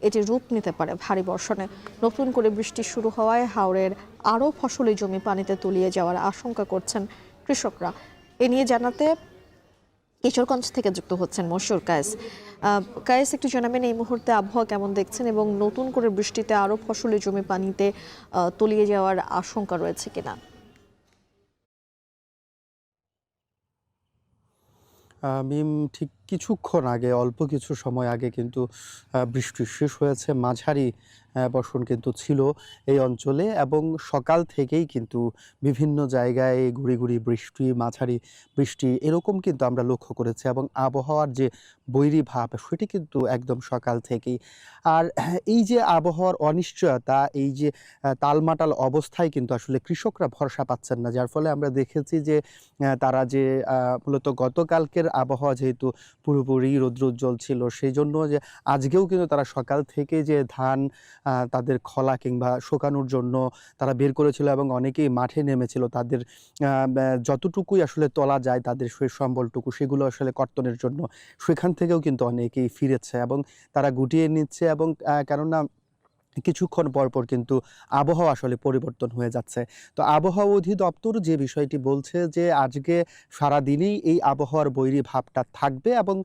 এটি রূপ নিতে পারে ভারী বর্ষণে। নতুন করে বৃষ্টি শুরু হওয়ায় হাওরের আরও ফসলি জমি পানিতে তলিয়ে যাওয়ার আশঙ্কা করছেন কৃষকরা। এ নিয়ে জানাতে কিশোরগঞ্জ থেকে যুক্ত হচ্ছেন মশিউর কায়েস। কায়েস, একটু জানাবেন এই মুহূর্তে আবহাওয়া কেমন দেখছেন এবং নতুন করে বৃষ্টিতে আরও ফসলি জমি পানিতে তলিয়ে যাওয়ার আশঙ্কা রয়েছে কিনা? মিম, ঠিক কিছুক্ষণ আগে, অল্প কিছু সময় আগে কিন্তু বৃষ্টি শেষ হয়েছে। মাঝারি বর্ষণ কিন্তু ছিল এই অঞ্চলে এবং সকাল থেকেই কিন্তু বিভিন্ন জায়গায় গুঁড়ি গুঁড়ি বৃষ্টি, মাঝারি বৃষ্টি এরকম কিন্তু আমরা লক্ষ্য করেছি এবং আবহাওয়ার যে বৈরী ভাব সেটি কিন্তু একদম সকাল থেকেই। আর এই যে আবহাওয়ার অনিশ্চয়তা, এই যে টালমাটাল অবস্থায় কিন্তু আসলে কৃষকরা ভরসা পাচ্ছেন না, যার ফলে আমরা দেখেছি যে তারা যে মূলত গতকালকের আবহাওয়া যেহেতু পুরোপুরি রৌদ্রোজ্জ্বল ছিল, সেই জন্য যে আজকেও কিন্তু তারা সকাল থেকে যে ধান তাদের খলা কিংবা শুকানোর জন্য তারা বের করেছিল এবং অনেকেই মাঠে নেমেছিল তাদের যতটুকুই আসলে তোলা যায় তাদের সেই সম্বলটুকু সেগুলো আসলে কর্তনের জন্য, সেখান থেকেও কিন্তু অনেকেই ফিরেছে এবং তারা গুটিয়ে নিচ্ছে এবং কেননা কিছুক্ষণ পর পর কিন্তু আবহাওয়া আসলে পরিবর্তন হয়ে যাচ্ছে। তো আবহাওয়া অধিদপ্তর যে বিষয়টি বলছে যে আজকে সারাদিনই এই আবহাওয়ার বৈরী ভাবটা থাকবে এবং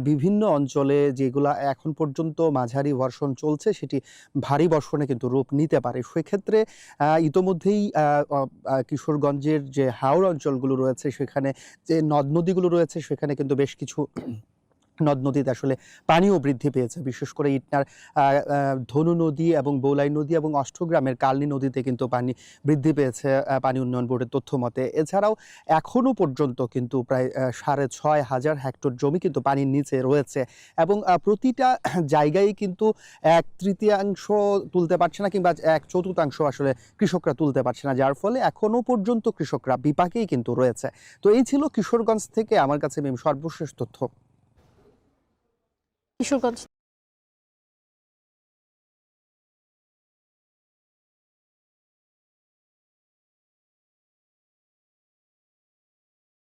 বিভিন্ন অঞ্চলে যেগুলা এখন পর্যন্ত মাঝারি বর্ষণ চলছে সেটি ভারী বর্ষণে কিন্তু রূপ নিতে পারে। সেক্ষেত্রে ইতোমধ্যেই কিশোরগঞ্জের যে হাওর অঞ্চলগুলো রয়েছে সেখানে যে নদ নদীগুলো রয়েছে সেখানে কিন্তু বেশ কিছু নদ নদীতে আসলে পানিও বৃদ্ধি পেয়েছে। বিশেষ করে ইটনার ধনু নদী এবং বৌলাই নদী এবং অষ্টগ্রামের কালনী নদীতে কিন্তু পানি বৃদ্ধি পেয়েছে পানি উন্নয়ন বোর্ডের তথ্য মতে। এছাড়াও এখনো পর্যন্ত কিন্তু প্রায় ৬,৫০০ হেক্টর জমি কিন্তু পানির নিচে রয়েছে এবং প্রতিটা জায়গায় কিন্তু ১/৩ তুলতে পারছে না কিংবা ১/৪ আসলে কৃষকরা তুলতে পারছে না, যার ফলে এখনো পর্যন্ত কৃষকরা বিপাকেই কিন্তু রয়েছে। তো এই ছিল কিশোরগঞ্জ থেকে আমার কাছে সর্বশেষ তথ্য। কিশোরগঞ্জ